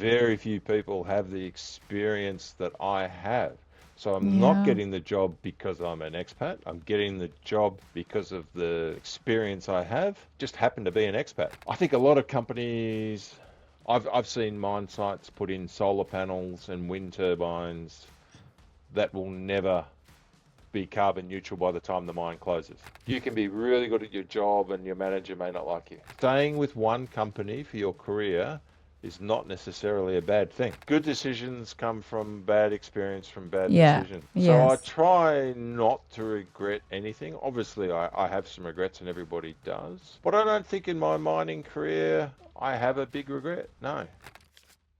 very few people have the experience that I have. So I'm not Yeah. getting the job because I'm an expat. I'm getting the job because of the experience I have. Just happen to be an expat. I think a lot of companies, I've seen mine sites put in solar panels and wind turbines that will never be carbon neutral by the time the mine closes. You can be really good at your job and your manager may not like you. Staying with one company for your career is not necessarily a bad thing. Good decisions come from bad experience from bad Yeah. decisions. So I Yes. try not to regret anything. Obviously, I have some regrets and everybody does. But I don't think in my mining career I have a big regret. No.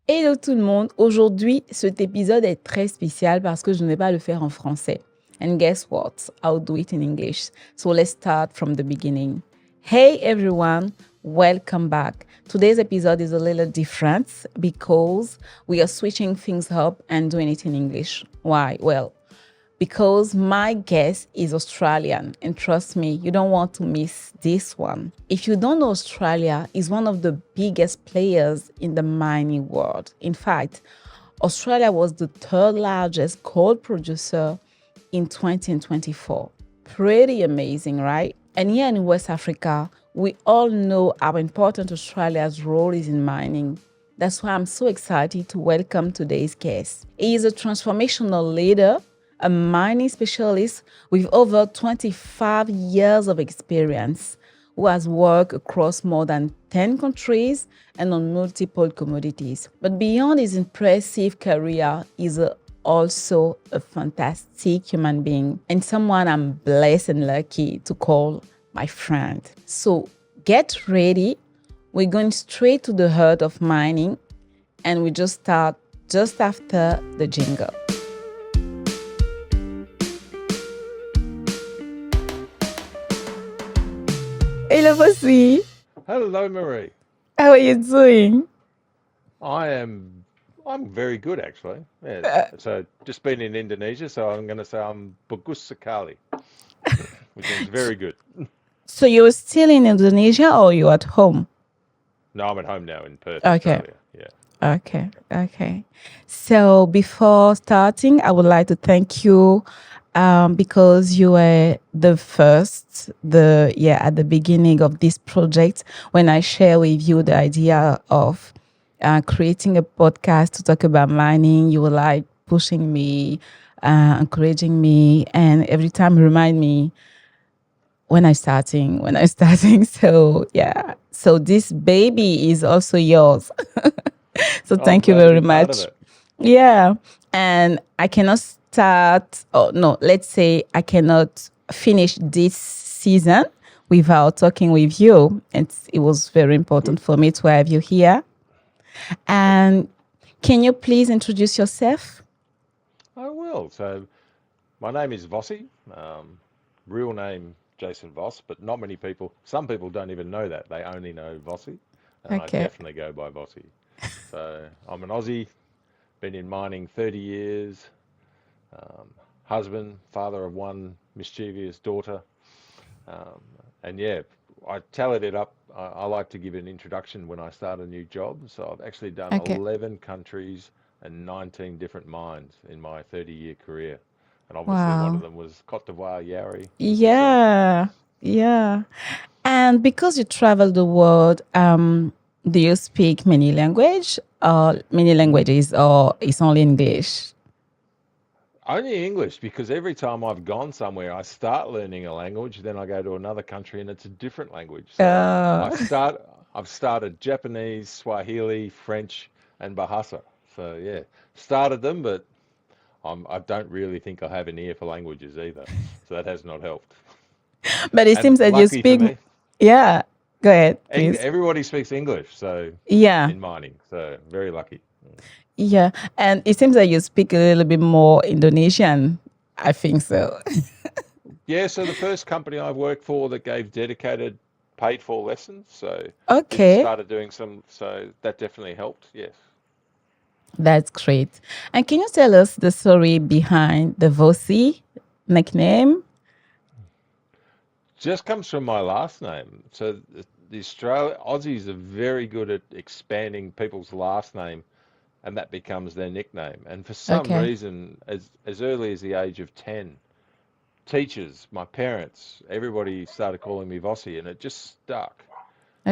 Hello tout le monde. Aujourd'hui, cet épisode est très spécial parce que je ne vais pas le faire en français. And guess what? I'll do it in English. So let's start from the beginning. Hey everyone, welcome back. Today's episode is a little different because we are switching things up and doing it in English. Why? Well, because my guest is Australian. And trust me, you don't want to miss this one. If you don't know, Australia is one of the biggest players in the mining world. In fact, Australia was the third largest gold producer in 2024. Pretty amazing, right? And here in West Africa, we all know how important Australia's role is in mining. That's why I'm so excited to welcome today's guest. He is a transformational leader, a mining specialist with over 25 years of experience, who has worked across more than 10 countries and on multiple commodities. But beyond his impressive career, he's also a fantastic human being and someone I'm blessed and lucky to call my friend. So get ready. We're going straight to the heart of mining and we just start just after the jingle. Hello, Vossie. Hello, Marie. How are you doing? I am I'm very good actually. Yeah. So just been in Indonesia, so I'm going to say I'm bagus sekali, which means very good. So you're still in Indonesia or you're at home? No, I'm at home now in Perth, Okay. Australia. Yeah. Okay. So before starting, I would like to thank you because you were the first, at the beginning of this project when I share with you the idea of creating a podcast to talk about mining. You were like pushing me, encouraging me, and every time remind me when I starting. So yeah, so this baby is also yours. So Oh, I'm thank you glad to very be part of much. it. Yeah. And I cannot start, oh no, let's say I cannot finish this season without talking with you. It was very important Good. for me to have you here. And can you please introduce yourself? Oh, well. So my name is Vossie. Real name Jason Voss, but not many people, some people don't even know that. They only know Vossie, and I Okay. definitely go by Vossie. So I'm an Aussie, been in mining 30 years, husband, father of one mischievous daughter. Um, and yeah, I tallied it up. I like to give an introduction when I start a new job. So I've actually done Okay. 11 countries and 19 different mines in my 30-year career. And obviously one of Wow. them was Cote d'Ivoire, Yarrie, Switzerland. Yeah. Yeah. And because you travel the world, do you speak many languages, or it's only English? Only English, because every time I've gone somewhere, I start learning a language, then I go to another country and it's a different language. So I Uh, start, I've started Japanese, Swahili, French, and Bahasa. So yeah, started them, but I don't really think I have an ear for languages either. So that has not helped. but it And seems that you lucky for speak. me, Yeah. Go ahead, please. everybody speaks English, so Yeah. in mining, so very lucky. Yeah. And it seems that you speak a little bit more Indonesian. I think so. Yeah, so the first company I worked for that gave dedicated paid for lessons, so did Okay. started doing some, so that definitely helped. Yes, That's great. And can you tell us the story behind the Vossi nickname? just comes from my last name. So the Australia Aussies are very good at expanding people's last name and that becomes their nickname. And for some Okay. reason, as early as the age of 10, teachers, my parents, everybody started calling me Vossie, and it just stuck.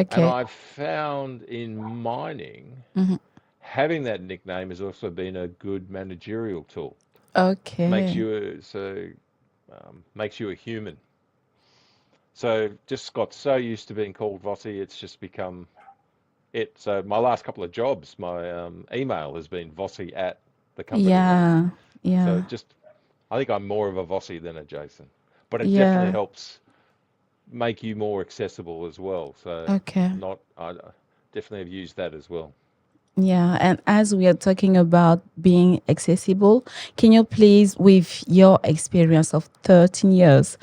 And Okay. I've found in mining, Mhm. having that nickname has also been a good managerial tool. Makes Okay. you makes you a human. So just got so used to being called Vossie, it's just become it. So my last couple of jobs, my email has been Vossie at the company name. Yeah. So Yeah. it just, I think I'm more of a Vossie than a Jason, but it definitely Yeah. helps make you more accessible as well. So Okay. not, I definitely have used that as well. Yeah, and as we are talking about being accessible, can you please, with your experience of 13 years,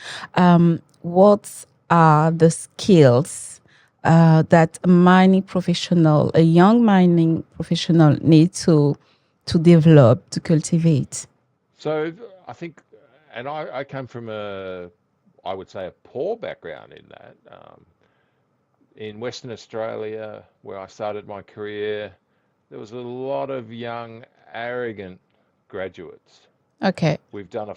what are the skills that a mining professional, a young mining professional, need to develop, to cultivate? So I think, and I came from I would say a poor background in that. In Western Australia, where I started my career, there was a lot of young, arrogant graduates. Okay, We've done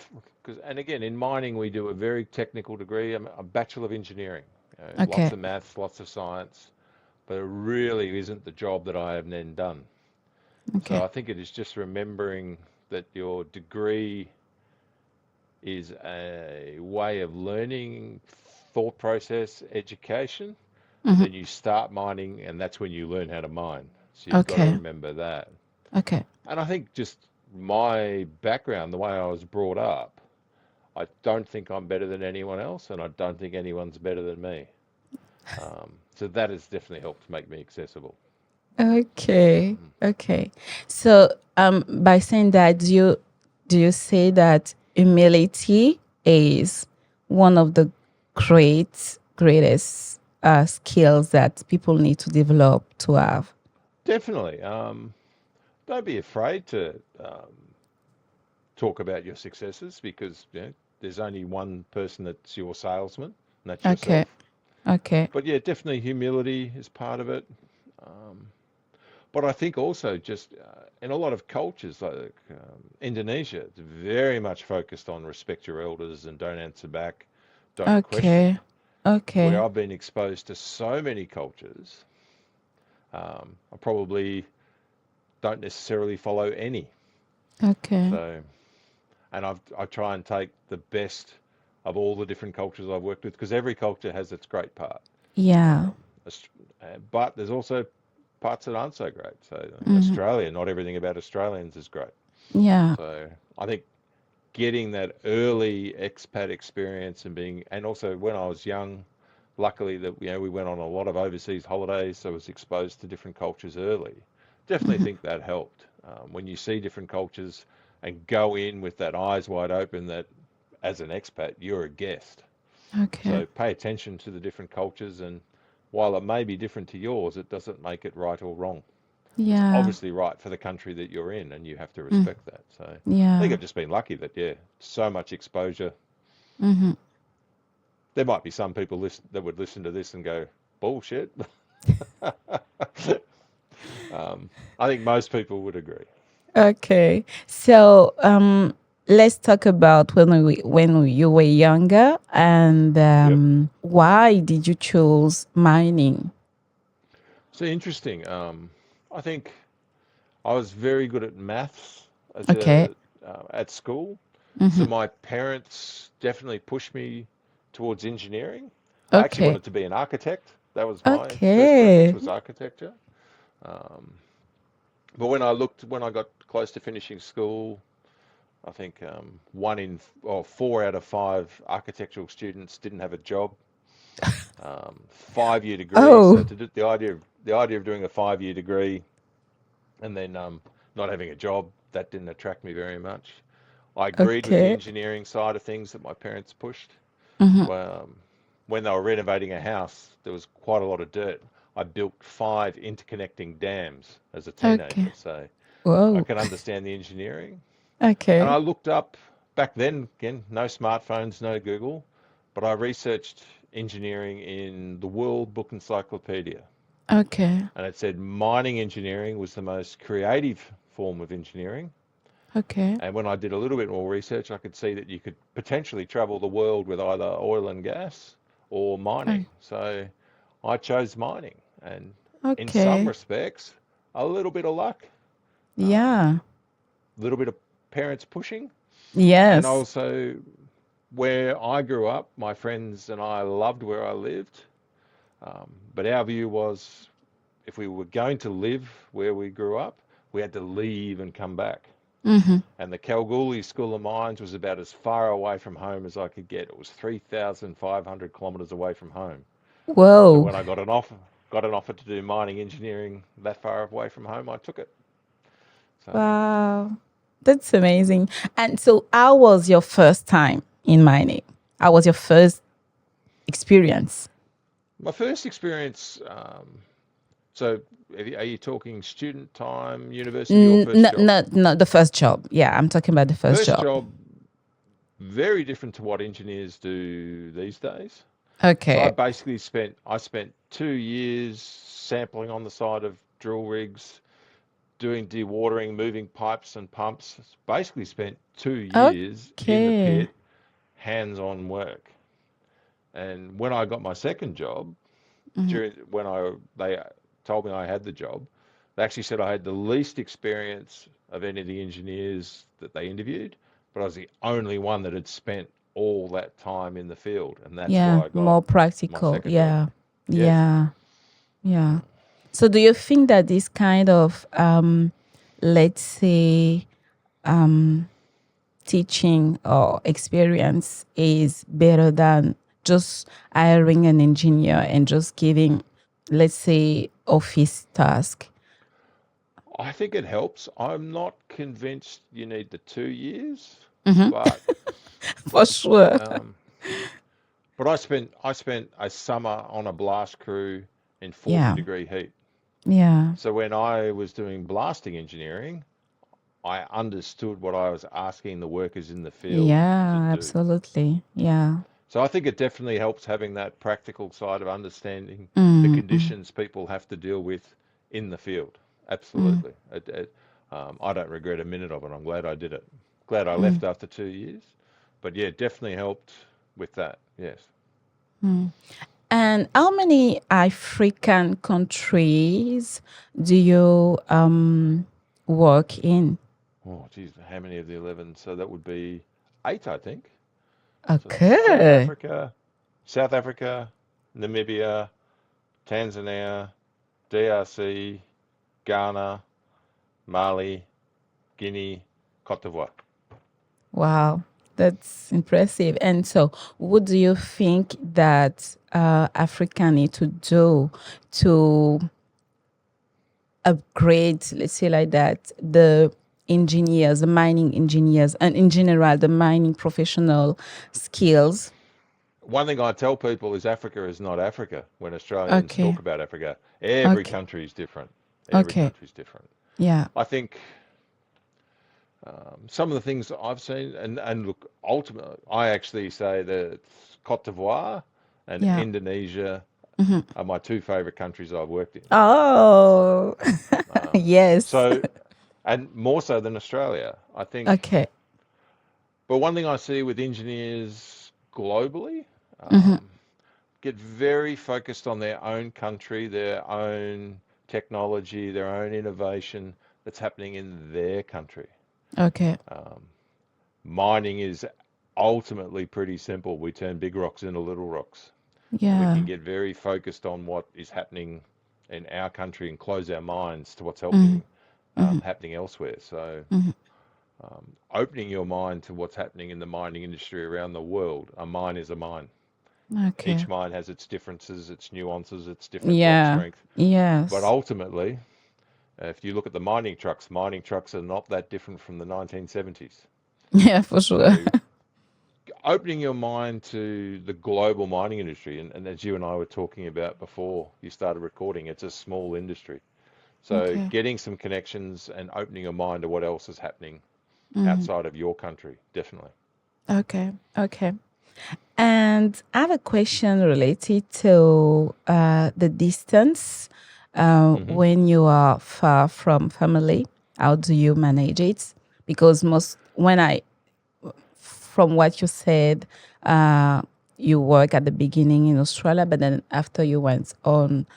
and again, in mining, we do a very technical degree, a Bachelor of Engineering, lots okay, of maths, lots of science, but it really isn't the job that I have then done. So okay, I think it is just remembering that your degree is a way of learning, thought process, education, but hmm, then you start mining and that's when you learn how to mine. So you've got to okay, remember that. okay, And I think just my background, the way I was brought up, I don't think I'm better than anyone else, and I don't think anyone's better than me. So that has definitely helped make me accessible. okay, okay. So, by saying that, do you say that humility is one of the greatest skills that people need to develop to have? Definitely. Don't be afraid to talk about your successes because there's only one person that's your salesman, and that's Okay, yourself. okay, But yeah, definitely humility is part of it. Um, but I think also just in a lot of cultures like Indonesia, it's very much focused on respect your elders and don't answer back, don't question. okay, Where okay, I've been exposed to so many cultures, I probably don't necessarily follow any. okay. So, and I try and take the best of all the different cultures I've worked with because every culture has its great part. Yeah. Um, but there's also parts that aren't so great. So in Hmm. Australia, not everything about Australians is great. Yeah. So I think getting that early expat experience and and also when I was young, luckily that we went on a lot of overseas holidays, so I was exposed to different cultures early. Definitely Hmm. think that helped. When you see different cultures and go in with that eyes wide open that as an expat, you're a guest. Okay. So pay attention to the different cultures and while it may be different to yours, it doesn't make it right or wrong. It's Yeah. obviously right for the country that you're in and you have to Mm. respect that. So I think Yeah. I've just been lucky that, yeah, so much exposure. Hmm. There might be some people that would listen to this and go, bullshit. I think most people would agree. Okay. So, let's talk about when you were younger and Yep. why did you choose mining? So interesting. I think I was very good at maths as Okay. at school. So Hmm. my parents definitely pushed me towards engineering. I actually Okay. wanted to be an architect. That was my first preference Okay. was architecture. Um, but when I got close to finishing school, I think four out of five architectural students didn't have a job. 5-year degree. So Oh. to do, the idea of doing a 5-year degree and then not having a job, that didn't attract me very much. I agreed with the Okay. engineering side of things that my parents pushed. Hmm. Well, when they were renovating a house, there was quite a lot of dirt. I built 5 interconnecting dams as a teenager, Okay. so I Whoa. can understand the engineering. And I Okay. looked up back then, again, no smartphones, no Google, but I researched engineering in the World Book Encyclopedia. Okay. And it said mining engineering was the most creative form of engineering. Okay. And when I did a little bit more research, I could see that you could potentially travel the world with either oil and gas or mining. Fine. So I chose mining. And in some Okay. respects, a little bit of luck, Yeah. a little bit of parents pushing, and Yes. also where I grew up, my friends and I loved where I lived. But our view was if we were going to live where we grew up, we had to leave and come back. Mm-hmm. And the Kalgoorlie School of Mines was about as far away from home as I could get. It was 3,500 kilometres away from home. So Whoa. when I got an offer to do mining engineering that far away from home, I took it. So Wow. That's amazing. And so, how was your first time in mining? How was your first experience? my first experience, so are you talking student time, university, or first No, job? no, no, the first job. Yeah, I'm talking about the first First job. job, very different to what engineers do these days. So Okay. I spent 2 years sampling on the side of drill rigs, doing dewatering, moving pipes and pumps. Basically spent 2 years in the Okay. pit, hands-on work. And when I got my second job, Mhm. they told me I had the job, they actually said I had the least experience of any of the engineers that they interviewed, but I was the only one that had spent all that time in the field, and that's Yeah, why I got more my practical. second job. Yeah. Yes. Yeah. Yeah. So do you think that this kind of let's say teaching or experience is better than just hiring an engineer and just giving, let's say, office task? I think it helps. I'm not convinced you need the 2 years, Hmm. but For sure. um, I spent a summer on a blast crew in 40 Yeah. degree heat. Yeah. So when I was doing blasting engineering, I understood what I was asking the workers in the field to Yeah, do. absolutely. Yeah. So I think it definitely helps having that practical side of understanding the Mm-hmm. conditions people have to deal with in the field. Absolutely. I don't regret a minute of it. I'm glad I did it. Glad I left after 2 years. But yeah, it definitely helped with that. Yes. And how many African countries do you work in? Oh, geez, how many of the 11? So that would be 8, I think. So Okay. South Africa, Namibia, Tanzania, DRC, Ghana, Mali, Guinea, Cote d'Ivoire. Wow, that's impressive. And so, what do you think that Africa need to do to upgrade, let's say like that, the engineers, the mining engineers, and in general, the mining professional skills? One thing I tell people is Africa is not Africa when Australians Okay, talk about Africa. Every okay, country is different. Every okay. country is different. Yeah, I think some of the things that I've seen, and look, ultimately, I actually say that Cote d'Ivoire and yeah. Indonesia are my two favorite countries I've worked in. Oh, yes. So, and more so than Australia, I think. Okay. But one thing I see with engineers globally, um, get very focused on their own country, their own technology, their own innovation that's happening in their country. Okay. Mining is ultimately pretty simple. We turn big rocks into little rocks, and we can Yeah. get very focused on what is happening in our country and close our minds to what's Mm-hmm. happening elsewhere. So opening your mind to what's happening in the mining industry around the world. A mine is a mine. Okay. Each mine has its differences, its nuances, its different rock Yeah. strength. But Yes. ultimately, if you look at the mining trucks are not that different from the 1970s. Yeah, for sure. So opening your mind to the global mining industry, and as you and I were talking about before you started recording, it's a small industry. So Okay. getting some connections and opening your mind to what else is happening outside of your country, definitely. Okay. Okay. And I have a question related to the distance Hmm. when you are far from family. How do you manage it? Because from what you said, you work at the beginning in Australia, but then after you went on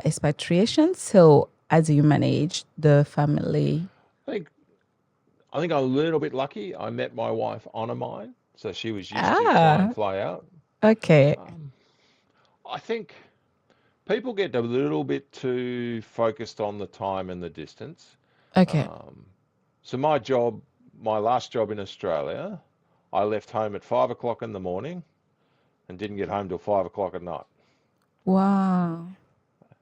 expatriation. So how do you manage the family? I think I think I'm a little bit lucky. I met my wife on a mine, so she was used to fly in, Ah, fly out. okay. Um, I think people get a little bit too focused on the time and the distance. Okay. Um, so my last job in Australia, I left home at 5 o'clock in the morning and didn't get home till 5 o'clock at night. Wow.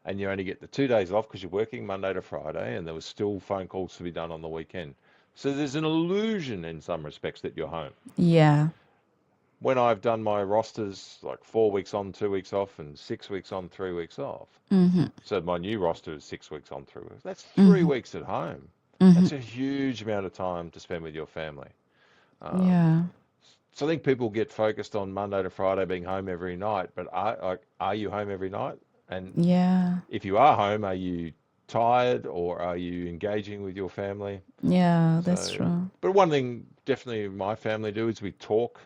And you only get the 2 days off because you're working Monday to Friday, and there was still phone calls to be done on the weekend. So there's an illusion in some respects that you're home. Yeah. When I've done my rosters, like 4 weeks on, 2 weeks off, and 6 weeks on, 3 weeks off. Mm-hmm. So my new roster is 6 weeks on, 3 weeks. That's three Mm-hmm. weeks at home. Mm-hmm. That's a huge amount of time to spend with your family. Um, Yeah. so I think people get focused on Monday to Friday being home every night, but are you home every night? And Yeah. if you are home, are you tired or are you engaging with your family? Yeah, that's So, true. but one thing definitely my family do is we talk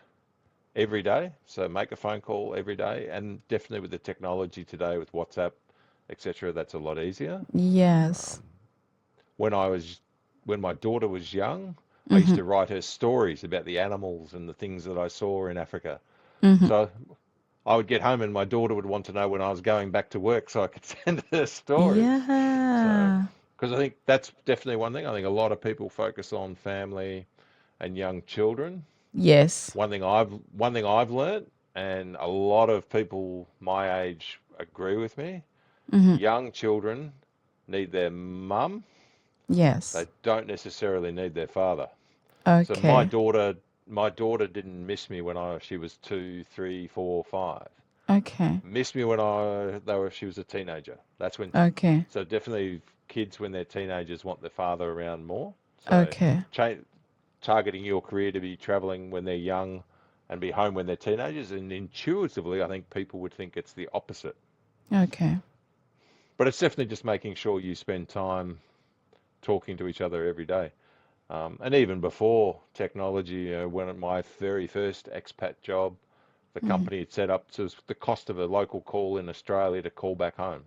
every day. So make a phone call every day, and definitely with the technology today with WhatsApp, etc., that's a lot easier. Yes. Um, when I was when my daughter was young, I used Mm-hmm. to write her stories about the animals and the things that I saw in Africa. Mm-hmm. So I would get home and my daughter would want to know when I was going back to work so I could send her stories. So, Yeah. because I think that's definitely one thing. I think a lot of people focus on family and young children. Yes. One thing I've learned, and a lot of people my age agree with me, Mm-hmm. young children need their mum. Yes. They don't necessarily need their father. So my Okay. daughter, my daughter didn't miss me when she was 2, 3, 4, 5. Okay. Missed me when she was a teenager. That's when. Okay. So definitely kids when they're teenagers want their father around more. So Okay. targeting your career to be traveling when they're young and be home when they're teenagers, and intuitively I think people would think it's the opposite. Okay. But it's definitely just making sure you spend time talking to each other every day. And even before technology, when at my very first expat job, the Mm-hmm. company had set up to the cost of a local call in Australia to call back home.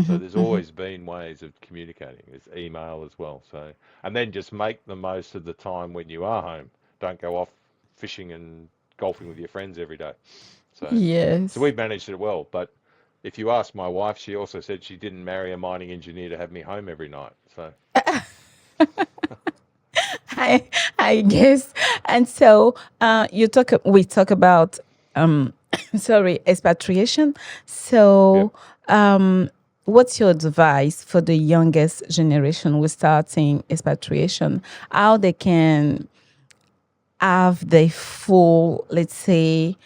So Mm-hmm. there's Mm-hmm. always been ways of communicating. There's email as well. So, and then just make the most of the time when you are home. Don't go off fishing and golfing with your friends every day. So Yes. we've managed it well. But if you ask my wife, she also said she didn't marry a mining engineer to have me home every night. So I I guess. And so we talk about um sorry, expatriation. yeah, So what's your advice for the youngest generation who's starting expatriation? How they can have the full, let's say,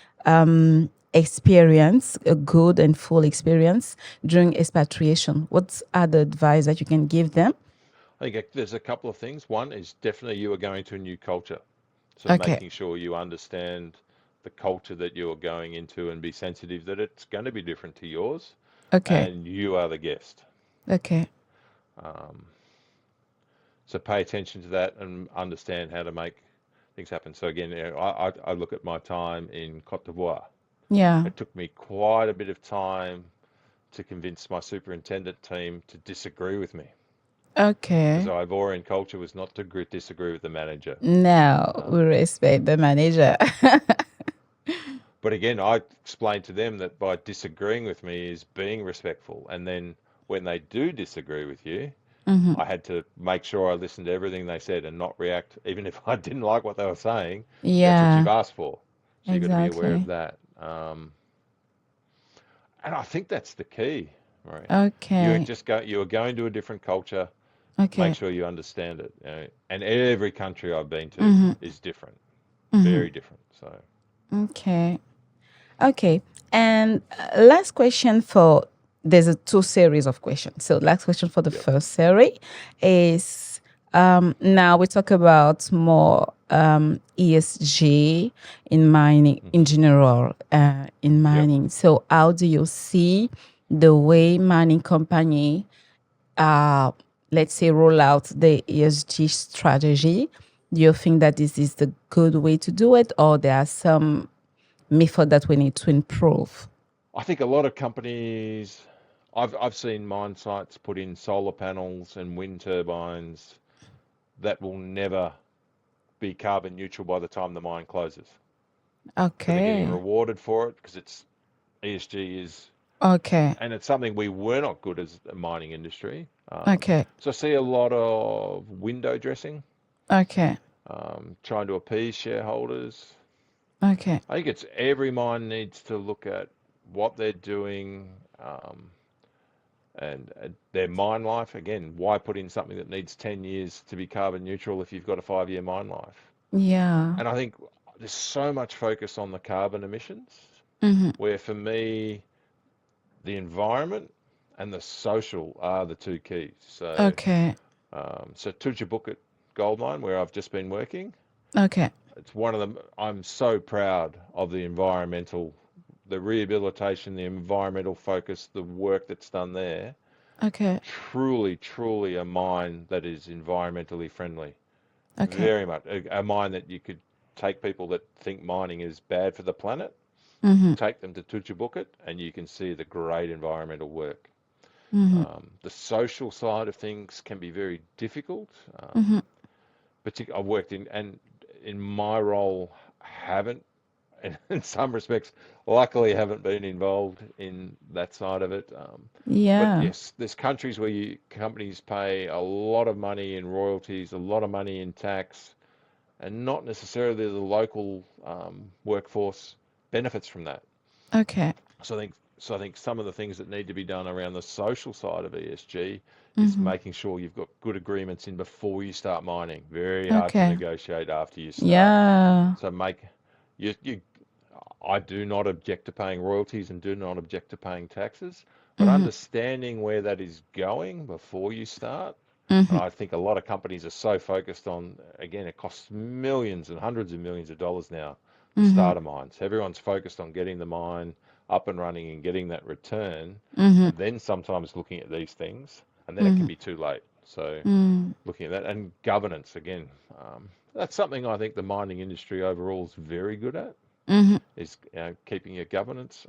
experience, a good and full experience during expatriation? What are the advice that you can give them? I think there's a couple of things. One is definitely you are going to a new culture. So Okay. making sure you understand the culture that you're going into and be sensitive that it's going to be different to yours Okay. and you are the guest. Okay. Um, so pay attention to that and understand how to make things happen. So again, I look at my time in Cote d'Ivoire. Yeah. It took me quite a bit of time to convince my superintendent team to disagree with me because Okay. Ivorian culture was not to disagree with the manager. Now we Um, respect the manager. But again, I explained to them that by disagreeing with me is being respectful. And then when they do disagree with you, Hmm. I had to make sure I listened to everything they said and not react, even if I didn't like what they were saying. That's what you've Yeah, asked for. So you've got to be aware of exactly. that. And I think that's the key, right? Okay. You are going to a different culture. Make Okay. sure you understand it. And every country I've been to Hmm. is different, Hmm. very different. So Okay. Okay. And last question for there's a two series of questions. So last question for the yep. first series is now we talk about more ESG in mining in general in Yep. mining. So how do you see the way mining company are let's say, roll out the ESG strategy, do you think that this is the good way to do it, or there are some method that we need to improve? I think a lot of companies, I've seen mine sites put in solar panels and wind turbines that will never be carbon neutral by the time the mine closes. So they're getting Okay. rewarded for it because it's ESG is, Okay. and it's something we were not good as a mining industry. Okay. So I see a lot of window dressing, Okay. trying to appease shareholders. Okay. I think it's every mine needs to look at what they're doing, and their mine life. Again, why put in something that needs 10 years to be carbon neutral if you've got a 5-year mine life? Yeah. And I think there's so much focus on the carbon emissions, where for me, the environment and the social are the two keys. Okay. So Tujabukit Gold Mine, where I've just been working, Okay. it's one of them. I'm so proud of the environmental, the rehabilitation, the environmental focus, the work that's done there. Okay. Truly, truly a mine that is environmentally friendly. Okay. Very much a mine that you could take people that think mining is bad for the planet, take them to Tujabukit, and you can see the great environmental work. The social side of things can be very difficult. Particularly, I've worked in my role, haven't, in some respects, luckily haven't been involved in that side of it. But Yeah. yes, there's countries where companies pay a lot of money in royalties, a lot of money in tax, and not necessarily the local workforce benefits from that. Okay. So I think some of the things that need to be done around the social side of ESG is making sure you've got good agreements in before you start mining. Very hard to Okay. negotiate after you start. Yeah. So you. I do not object to paying royalties and do not object to paying taxes, but understanding where that is going before you start. And I think a lot of companies are so focused on, again, it costs millions and hundreds of millions of dollars now to start a mine. So everyone's focused on getting the mine up and running and getting that return, and then sometimes looking at these things, and then it can be too late. So looking at that and governance again, that's something I think the mining industry overall is very good at, is keeping your governance.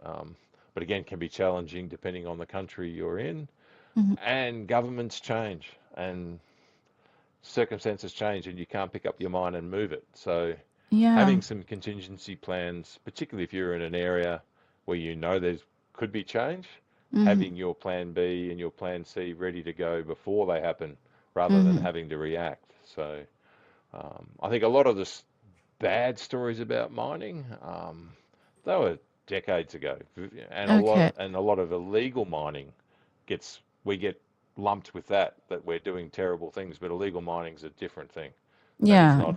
But again, can be challenging depending on the country you're in, and governments change and circumstances change, and you can't pick up your mine and move it. So Yeah. having some contingency plans, particularly if you're in an area where you know there's could be change, having your plan B and your plan C ready to go before they happen, rather than having to react. So I think a lot of the bad stories about mining, they were decades ago, and Okay. a lot of illegal mining we get lumped with that we're doing terrible things, but illegal mining is a different thing. That is Yeah. not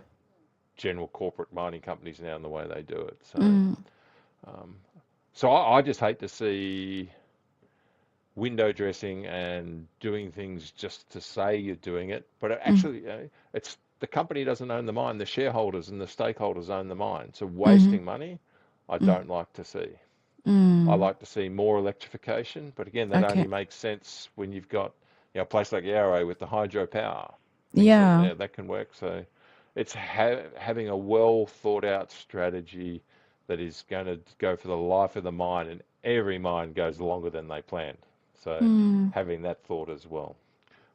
general corporate mining companies now and the way they do it. So I just hate to see window dressing and doing things just to say you're doing it, but actually, it's the company doesn't own the mine. The shareholders and the stakeholders own the mine. So wasting money, I don't like to see. I like to see more electrification, but again, that Okay. only makes sense when you've got a place like Yarrow with the hydropower. Yeah. That can work. So it's having a well thought out strategy that is going to go for the life of the mine, and every mine goes longer than they planned. So having that thought as well.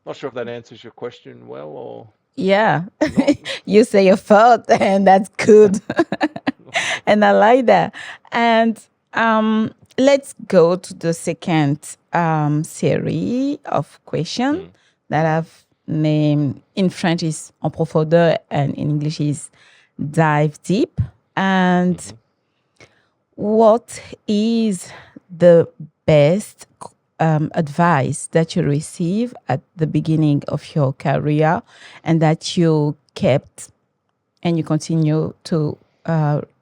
Not sure if that answers your question well Yeah. or not. You say your thought, and that's good. And I like that. And let's go to the second series of questions that I've named. In French is en profondeur, and in English is dive deep. And what is the best advice that you receive at the beginning of your career and that you kept and you continue to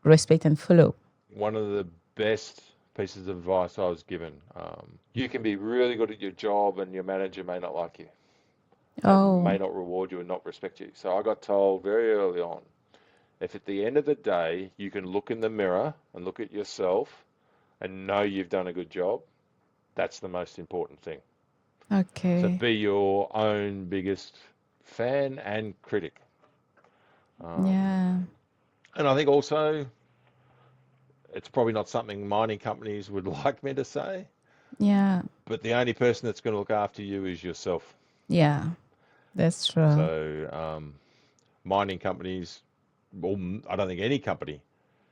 respect and follow? One of the best pieces of advice I was given. You can be really good at your job, and your manager may not like you and may Oh, not reward you and not respect you. So I got told very early on, if at the end of the day you can look in the mirror and look at yourself and know you've done a good job, that's the most important thing. So Okay. be your own biggest fan and critic. Yeah. And I think also it's probably not something mining companies would like me to say, Yeah. but the only person that's going to look after you is yourself. Yeah. That's true. So mining companies, well, I don't think any company,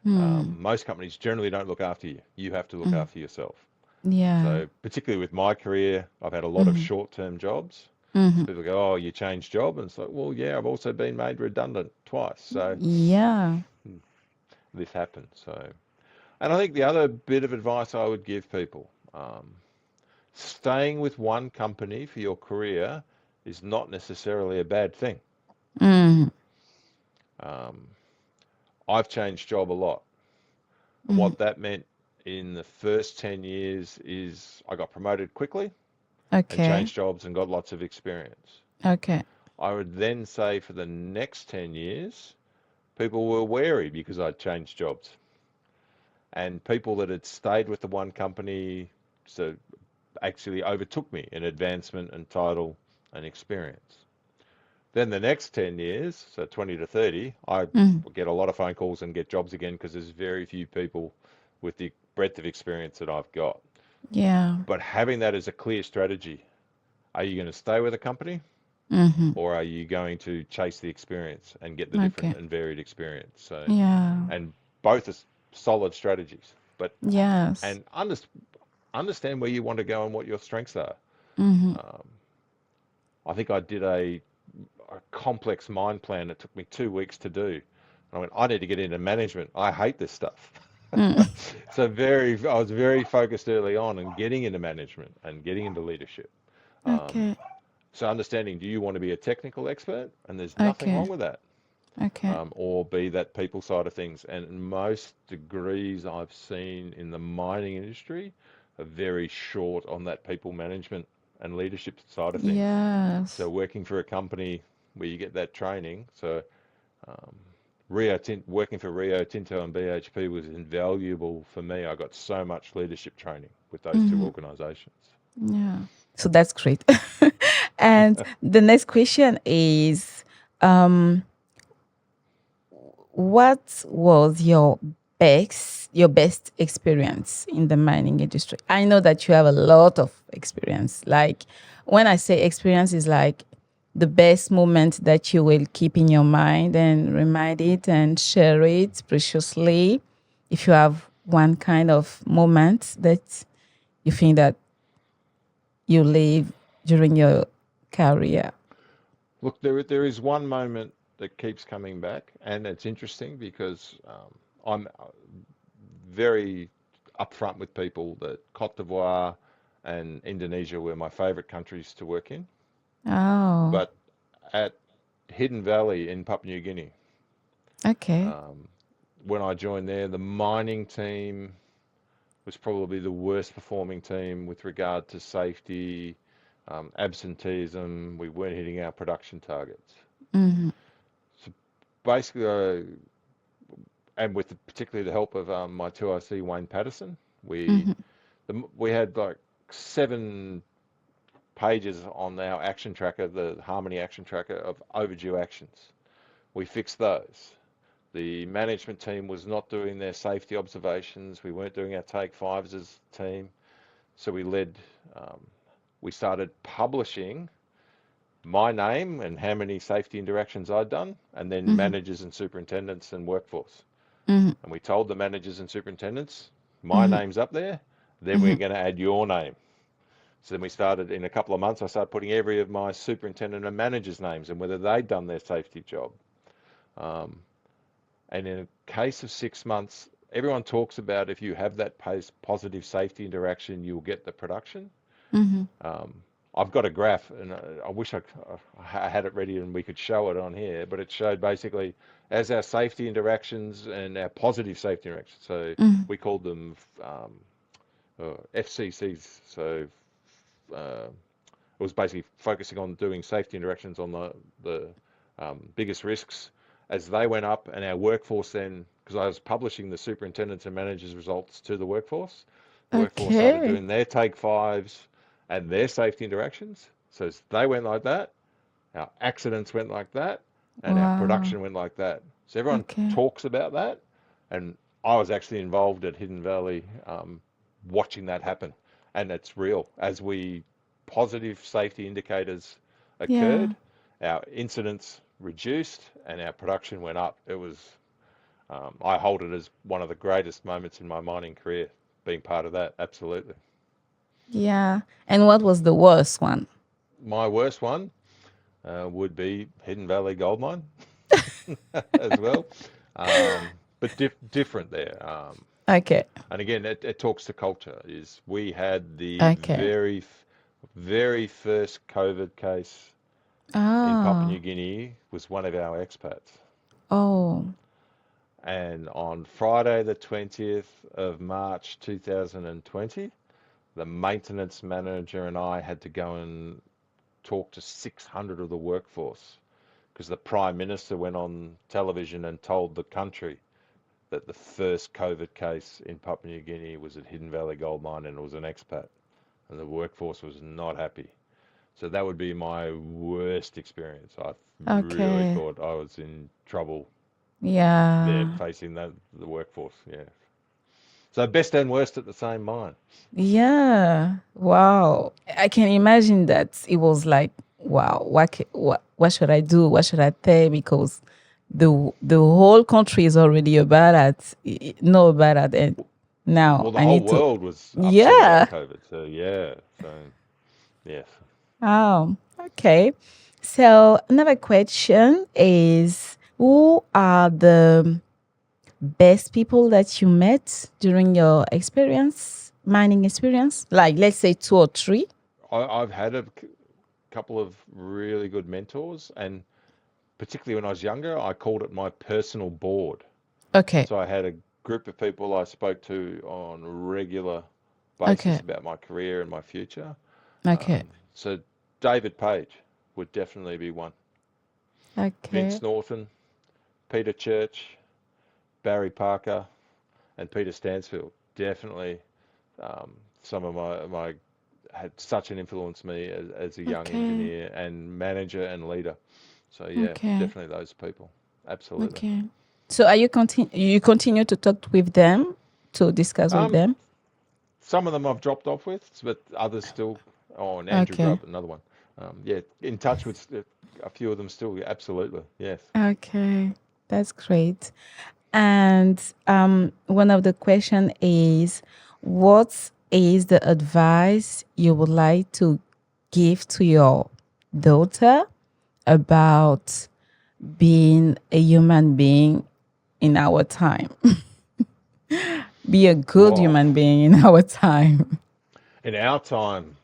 Hmm. most companies generally don't look after you. You have to look Mm. after yourself. Yeah. So particularly with my career, I've had a lot of Mm-hmm. short-term jobs. Mm-hmm. People go, oh, you changed job. And it's like, well, yeah, I've also been made redundant twice. So Yeah. this happened. So, and I think the other bit of advice I would give people, staying with one company for your career is not necessarily a bad thing. Mm-hmm. Um, I've changed job a lot. And Mm-hmm. what that meant in the first 10 years is I got promoted quickly and Okay. changed jobs and got lots of experience. Okay. I would then say for the next 10 years, people were wary because I'd changed jobs. And people that had stayed with the one company so actually overtook me in advancement and title and experience. Then the next 10 years, so 20 to 30, I Mm. get a lot of phone calls and get jobs again because there's very few people with the breadth of experience that I've got. Yeah. But having that as a clear strategy, are you going to stay with a company Mm-hmm. or are you going to chase the experience and get the different Okay. and varied experience? So, Yeah. and both are solid strategies, but Yes. and understand where you want to go and what your strengths are. Mm-hmm. Um, I think I did a complex mind plan that took me 2 weeks to do. And I went, I need to get into management. I hate this stuff. Mm. So I was very focused early on in getting into management and getting into leadership. Um, Okay. so understanding, do you want to be a technical expert? And there's nothing Okay. wrong with that. Okay. Or be that people side of things. And most degrees I've seen in the mining industry are very short on that people management and leadership side of things. So Yes. working for a company where you get that training. So um, working for Rio Tinto and BHP was invaluable for me. I got so much leadership training with those two Mm-hmm. organizations. Yeah. So that's great. And the next question is, um, what was your best experience in the mining industry? I know that you have a lot of experience. Like when I say experience is like the best moment that you will keep in your mind and remind it and share it preciously. If you have one kind of moment that you think that you live during your career. Look, there is one moment that keeps coming back, and it's interesting because I'm very upfront with people that Cote d'Ivoire and Indonesia were my favorite countries to work in. Oh, But at Hidden Valley in Papua New Guinea, okay. um, when I joined there, the mining team was probably the worst performing team with regard to safety, absenteeism. We weren't hitting our production targets. Mm-hmm. So basically, and with particularly the help of my 2IC Wayne Patterson, Mm-hmm. we had like 7 pages on our action tracker, the Harmony action tracker of overdue actions. We fixed those. The management team was not doing their safety observations. We weren't doing our take fives as a team. So um, we started publishing my name and how many safety interactions I'd done, and then Mm-hmm. managers and superintendents and workforce. Mm-hmm. And we told the managers and superintendents, my Mm-hmm. name's up there, then Mm-hmm. we're going to add your name. So then we started, in a couple of months, I started putting every of my superintendent and managers' names and whether they'd done their safety job. Um, and in a case of 6 months, everyone talks about if you have that positive safety interaction, you'll get the production. Mm-hmm. Um, I've got a graph, and I wish I had it ready and we could show it on here, but it showed basically as our safety interactions and our positive safety interactions. So Mm-hmm. we called them FCCs. So it was basically focusing on doing safety interactions on the biggest risks as they went up, and our workforce then, because I was publishing the superintendents and managers results to the workforce started Okay. doing their take fives, and their safety interactions. So they went like that, our accidents went like that, and our Wow. production went like that. So everyone Okay. talks about that, and I was actually involved at Hidden Valley watching that happen, and it's real. As we positive safety indicators Yeah. occurred, our incidents reduced, and our production went up. It was I hold it as one of the greatest moments in my mining career, being part of that. Absolutely. Yeah. And what was the worst one? My worst one would be Hidden Valley Gold Mine as well, but different there. Okay. And again, it talks to culture. Is we had the Okay. very first COVID case in Papua Oh. New Guinea was one of our expats. Oh. And on Friday, the 20th of March 2020, the maintenance manager and I had to go and talk to 600 of the workforce because the Prime Minister went on television and told the country that the first COVID case in Papua New Guinea was at Hidden Valley Gold Mine and it was an expat, and the workforce was not happy. So that would be my worst experience. I really Okay. thought I was in trouble there Yeah. facing the workforce. Yeah. So best and worst at the same mine. Yeah. Wow. I can imagine that it was like, wow, what should I do? What should I say? Because the whole country is already about it, know about it, and now Well, the I whole need to. world was upset Yeah. about COVID. So yeah. So yes. Oh, okay. So another question is, who are the best people that you met during your experience, mining experience? Like, let's say two or three. I've had a couple of really good mentors, and particularly when I was younger, I called it my personal board. Okay. So I had a group of people I spoke to on a regular basis Okay. about my career and my future. Okay. So David Page would definitely be one. Okay. Vince Norton, Peter Church, Barry Parker, and Peter Stansfield. Definitely some of my had such an influence on me as a young Okay. engineer and manager and leader. So yeah, Okay. definitely those people. Absolutely. Okay. So are you continue to talk with them, to discuss with Um, them? some of them I've dropped off with, but others still. Oh, and Andrew Okay. Grubb, another one. Yeah, in touch with a few of them still. Yeah, absolutely. Yes. Okay. That's great. And one of the question is, what is the advice you would like to give to your daughter about being a human being in our time? Be a good Wow. human being in our time. In our time,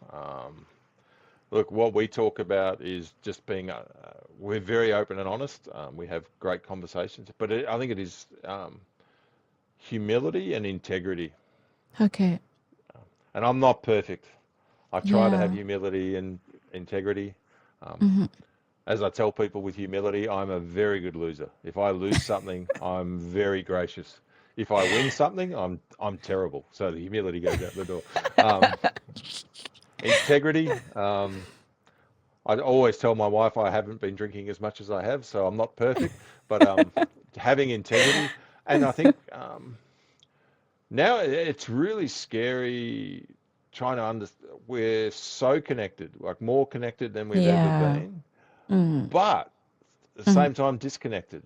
look, what we talk about is just being, we're very open and honest. We have great conversations, but I think it is humility and integrity. Okay. And I'm not perfect. I try to have Yeah. humility and integrity. As I tell people with humility, I'm a very good loser. If I lose something, I'm very gracious. If I win something, I'm terrible. So the humility goes out the door. Um, integrity. I always tell my wife I haven't been drinking as much as I have, so I'm not perfect. But having integrity, and I think now it's really scary trying to understand. We're so connected, like more connected than we've ever Yeah. been, Mm. but at the Mm. same time disconnected.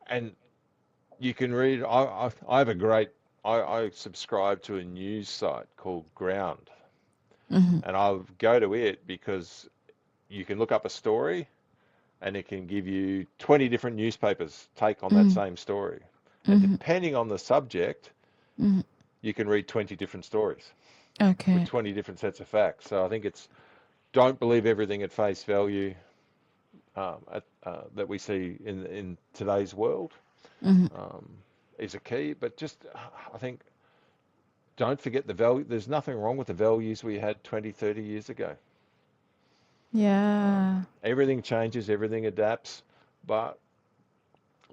And you can read. I have a great. I subscribe to a news site called Ground, Mhm. and I'll go to it because you can look up a story and it can give you 20 different newspapers take on that Mm. same story. And Mhm. depending on the subject, Mhm. you can read 20 different stories with Okay. 20 different sets of facts. So I think it's don't believe everything at face value that we see in today's world Mhm. um, is a key. But just, I think, don't forget the value. There's nothing wrong with the values we had 20, 30 years ago. Yeah. Everything changes, everything adapts, but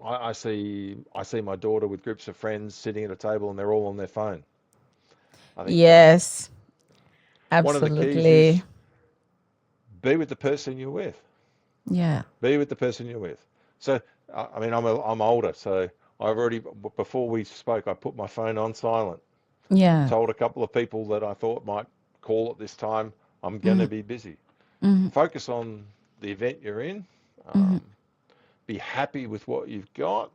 I see my daughter with groups of friends sitting at a table and they're all on their phone. I think Yes. one of the keys is Absolutely. be with the person you're with. Yeah. Be with the person you're with. So, I mean, I'm older, so I've already, before we spoke, I put my phone on silent. Yeah. Told a couple of people that I thought might call at this time, I'm going Mm-hmm. to be busy. Mm-hmm. Focus on the event you're in. Mm-hmm. Be happy with what you've got,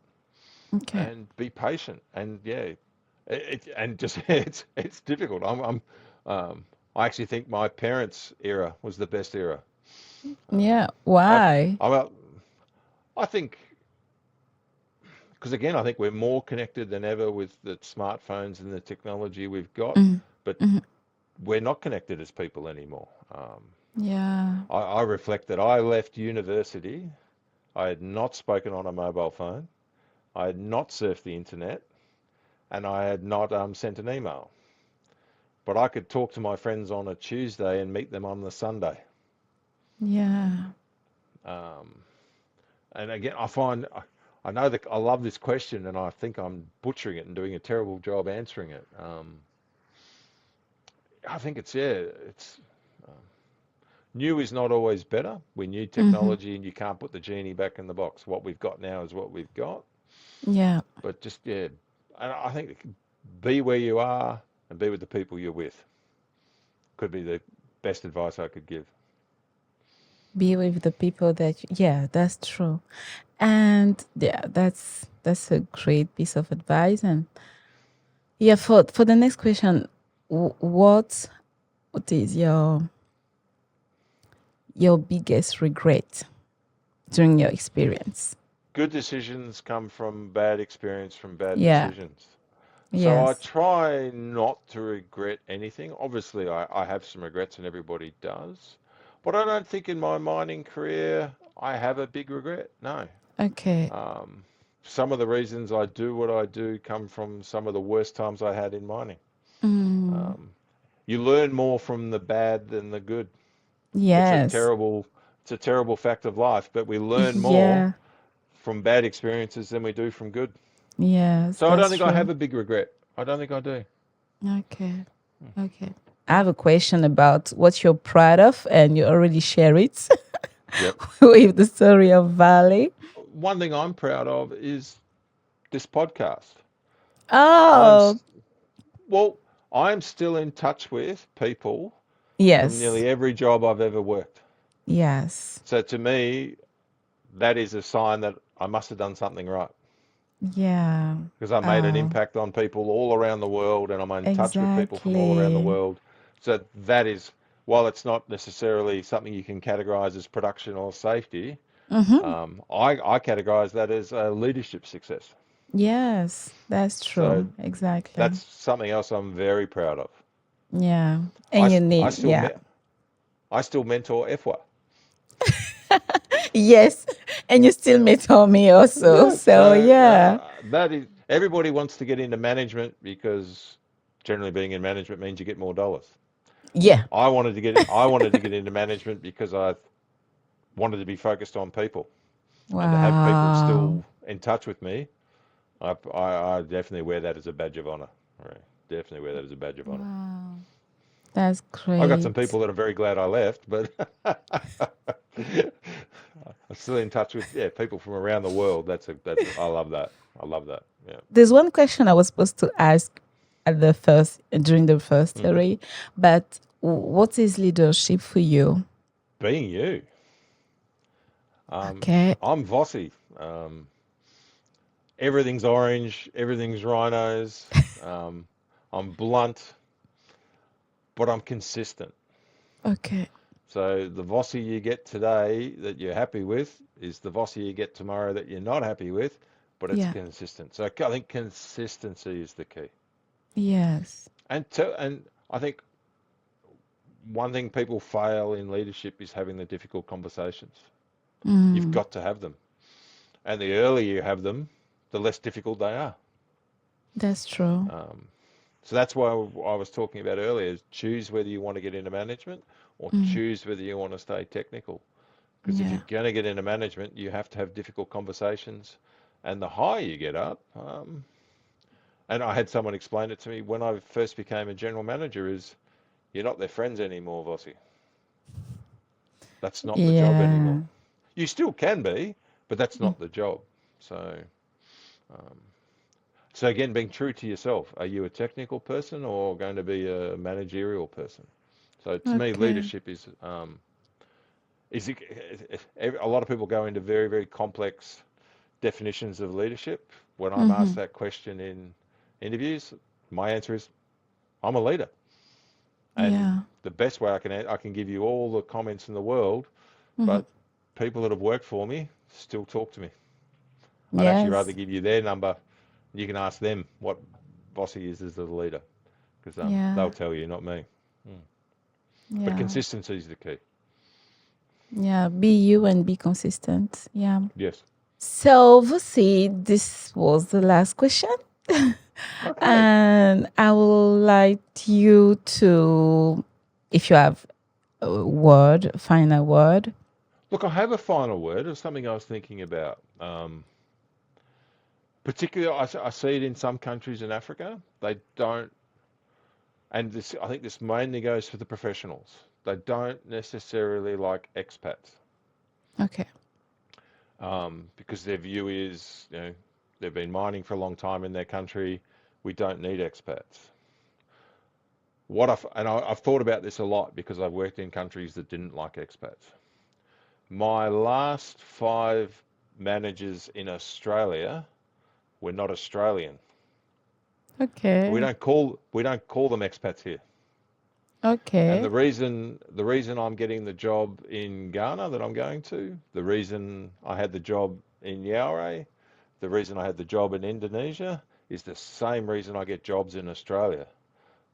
Okay. and be patient. And yeah, and just it's difficult. I actually think my parents' era was the best era. Yeah. I, Why? I, I think because again, I think we're more connected than ever with the smartphones and the technology we've got, Mm-hmm. but Mm-hmm. we're not connected as people anymore. Yeah. I reflect that I left university. I had not spoken on a mobile phone. I had not surfed the internet, and I had not sent an email. But I could talk to my friends on a Tuesday and meet them on the Sunday. Yeah. Um, and again, I know that I love this question, and I think I'm butchering it and doing a terrible job answering it. I think it's new is not always better. We need Mm-hmm. technology, and you can't put the genie back in the box. What we've got now is what we've got. Yeah. But just and I think be where you are and be with the people you're with. Could be the best advice I could give. Be with the people that yeah, that's true. And yeah, that's a great piece of advice. And yeah, for the next question, what is your biggest regret during your experience? Good decisions come from bad experience from bad Yeah. decisions. So I Yes. try not to regret anything. Obviously, I have some regrets, and everybody does. But I don't think in my mining career I have a big regret. No. Okay. Um, some of the reasons I do what I do come from some of the worst times I had in mining. Mm, Um, you learn more from the bad than the good. It's a yes. terrible, it's a terrible fact of life, but we learn more Yeah. from bad experiences than we do from good. Yes, So I don't that's think I have true. a big regret. I don't think I do. Okay. Okay. I have a question about what you're proud of, and you already share it Yep. with the story of Valley. One thing I'm proud of is this podcast. I'm Oh, well, I'm still in touch with people from yes. nearly every job I've ever worked. Yes. So to me, that is a sign that I must have done something right Yeah. because I made an impact on people all around the world, and I'm in touch with people from all around the Exactly. world. So that is, while it's not necessarily something you can categorize as production or safety, Mm-hmm. I categorize that as a leadership success. Yes, that's So true. Exactly. that's something else I'm very proud of. Yeah. I, And you I need, still yeah. me- I still mentor FWA. Yes. And you still mentor me also. Yeah. So, So yeah. that is everybody wants to get into management because generally being in management means you get more dollars. Yeah. I wanted to get into management because I wanted to be focused on people and to have people Wow. still in touch with me. I definitely wear that as a badge of honor. Right. Definitely wear that as a badge of honor. Wow. That's I got some great. people that are very glad I left, but I'm still in touch with people from around the world. That's I love that. I love that. Yeah. There's one question I was supposed to ask at the first during the first hmm theory, but what is leadership for you? Being you, Okay. I'm Vossie. Um, everything's orange. Everything's rhinos. Um, I'm blunt, but I'm consistent. Okay. So the Vossie you get today that you're happy with is the Vossie you get tomorrow that you're not happy with, but it's Yeah. consistent. So I think consistency is the key. Yes. And I think one thing people fail in leadership is having the difficult conversations. You've Mm, got to have them. And the earlier you have them, the less difficult they are. that's true. Um, so that's why I was talking about earlier is choose whether you want to get into management or Mm, choose whether you want to stay technical. Because if yeah. you're going to get into management, you have to have difficult conversations. And the higher you get up, and I had someone explain it to me when I first became a general manager, is you're not their friends anymore, Vossie. That's not the job Yeah. anymore. You still can be, but that's Mm. not the job. So, um, so again, being true to yourself. Are you a technical person or going to be a managerial person? So to me, Okay. leadership is a lot of people go into very, very complex definitions of leadership. When I'm asked Mm-hmm. that question in interviews, my answer is I'm a leader. And Yeah. the best way I can give you all the comments in the world, Mm-hmm. but people that have worked for me still talk to me. I'd actually rather Yes. give you their number. You can ask them what Vossie is as a leader, because Yeah. they'll tell you, not me. Mm. But Yeah. consistency is the key. Yeah. Be you and be consistent. Yeah. Yes. So, Vusi, this was the last question. Okay. And I would like you to, if you have a word, final word. Look, I have a final word of something I was thinking about. Particularly, I see it in some countries in Africa. They don't, and this I think this mainly goes for the professionals. They don't necessarily like expats Okay. because their view is, they've been mining for a long time in their country. We don't need expats. I've thought about this a lot because I've worked in countries that didn't like expats. My last 5 managers in Australia were not Australian. We Okay. don't call them expats here. And Okay. the reason I'm getting the job in Ghana that I'm going to, the reason I had the job in Yaouré, the reason I had the job in Indonesia is the same reason I get jobs in Australia.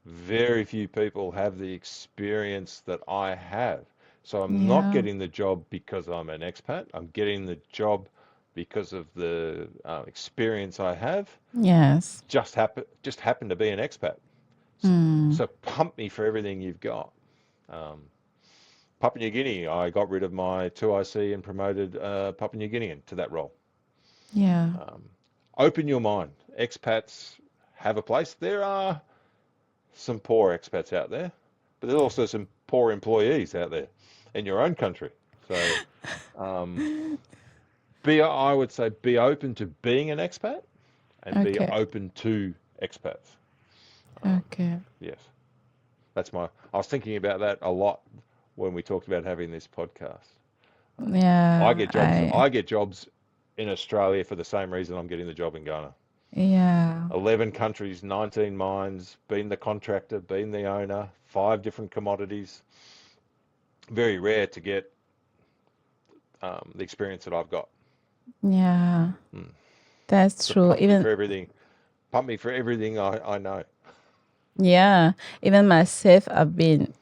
Very few people have the experience that I have. So I'm not Yeah. getting the job because I'm an expat. I'm getting the job because of the experience I have. Yes. Just happened to be an expat. Mm. So pump me for everything you've got. Um, Papua New Guinea, I got rid of my 2IC and promoted Papua New Guinean to that role. Yeah. Um, Open your mind. Expats have a place. There are some poor expats out there, but there's also some poor employees out there in your own country. So um, I would say be open to being an expat and be Okay. open to expats. Um, Okay. yes, I was thinking about that a lot when we talked about having this podcast. I Yeah. get jobs. I get jobs in Australia for the same reason I'm getting the job in Ghana. Yeah. 11 countries, 19 mines, been the contractor, been the owner, 5 different commodities. Very rare to get the experience that I've got. Yeah. Mm. That's So true. Even pump me for everything I know. yeah, even myself, I've been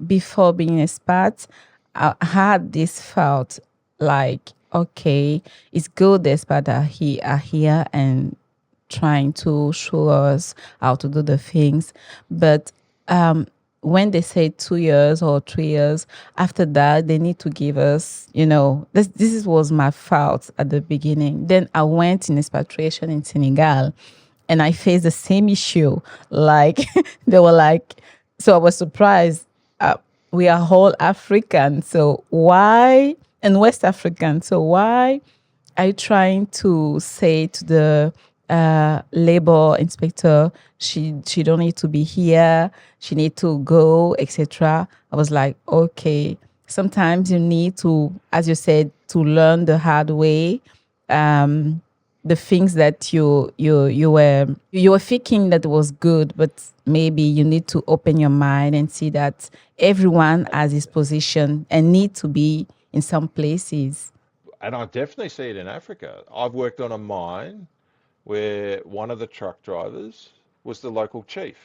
before being a spat, I had this felt like okay, it's good the spat are here and trying to show us how to do the things, but when they say 2 years or 3 years after that, they need to give us, was my fault at the beginning. Then I went in expatriation in Senegal and I faced the same issue. Like they were like, so I was surprised. We are all African, so why, and West African, so why are you trying to say to the labor inspector she don't need to be here, she need to go, etc. I was like, okay, sometimes you need to, as you said, to learn the hard way. The things that you were thinking that was good, but maybe you need to open your mind and see that everyone has his position and need to be in some places. And I definitely see it in Africa. I've worked on a mine where one of the truck drivers was the local chief.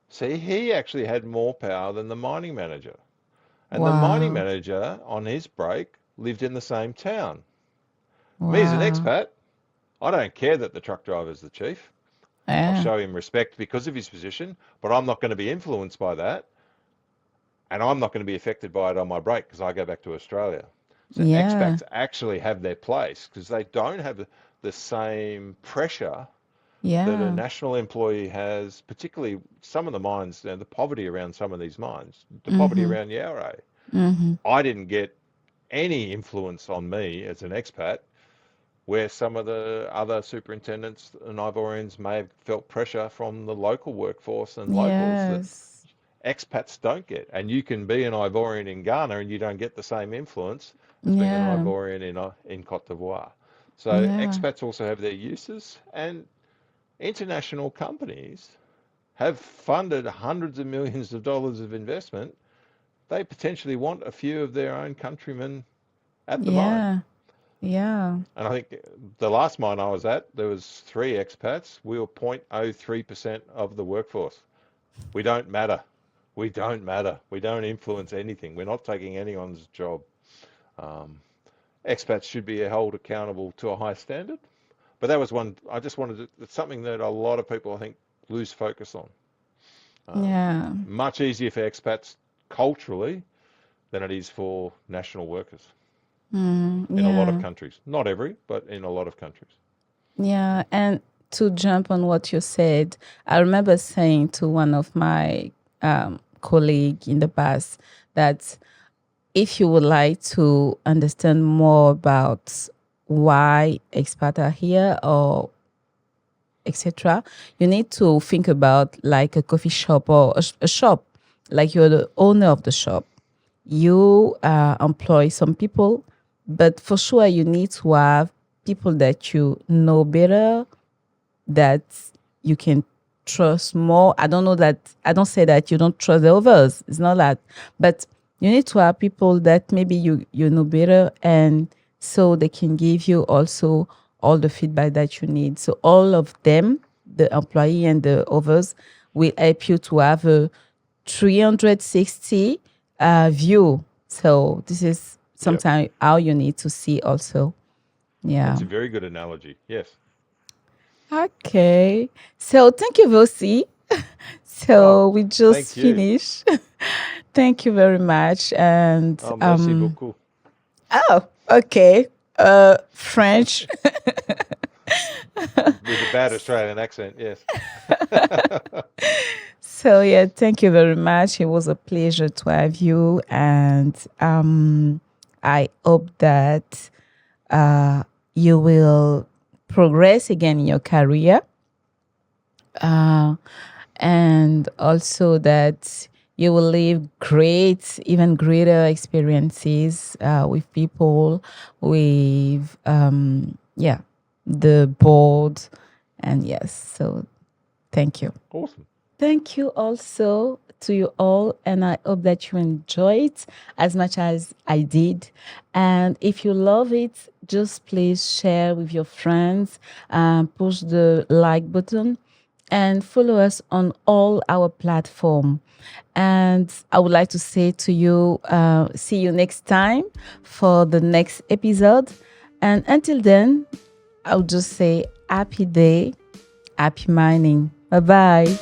See, he actually had more power than the mining manager. And the mining Wow. manager, on his break, lived in the same town. Me as an Wow. expat, I don't care that the truck driver's the chief. I'll Yeah. show him respect because of his position, but I'm not going to be influenced by that. And I'm not going to be affected by it on my break because I go back to Australia. So Yeah. expats actually have their place because they don't have the same pressure that a Yeah. national employee has, particularly some of the mines, the poverty around some of these mines, the poverty Mm-hmm. around Yaouré. Mm-hmm. I didn't get any influence on me as an expat, where some of the other superintendents and Ivorians may have felt pressure from the local workforce and locals that Yes. expats don't get. And you can be an Ivorian in Ghana and you don't get the same influence as being an Yeah. Ivorian in Cote d'Ivoire. So Yeah. expats also have their uses, and international companies have funded hundreds of millions of dollars of investment. They potentially want a few of their own countrymen at the mine. Yeah. Yeah. And I think the last mine I was at, there was 3 expats. We were 0.03% of the workforce. We don't matter. We don't matter. We don't influence anything. We're not taking anyone's job. Um, Expats should be held accountable to a high standard. But that was one, I just wanted to, it's something that a lot of people, I think, lose focus on. Yeah. Much easier for expats culturally than it is for national workers in a lot of Yeah. countries. Not every, but in a lot of countries. Yeah. And to jump on what you said, I remember saying to one of my colleague in the past that if you would like to understand more about why expats are here or etc., you need to think about like a coffee shop or a shop, like you're the owner of the shop. You employ some people, but for sure you need to have people that you know better, that you can trust more. I don't know that, I don't say that you don't trust the others. It's not that. But you need to have people that maybe you know better, and so they can give you also all the feedback that you need. So all of them, the employee and the others, will help you to have a 360 view. So this is sometimes how you need to see also. Yeah. That's a very good analogy. Yes. Okay. So thank you, Vossie. So we just thank you. finished. Thank you very much. And Merci beaucoup. oh, okay. French. With a bad Australian accent, yes. So yeah, thank you very much. It was a pleasure to have you, and I hope that you will progress again in your career, and also that you will live great, even greater experiences with people, with the board, and yes. So thank you. Awesome. Thank you also to you all, and I hope that you enjoy it as much as I did. And if you love it, just please share with your friends, push the like button, and follow us on all our platforms. And I would like to say to you, see you next time for the next episode. And until then, I'll just say happy day, happy mining. Bye-bye.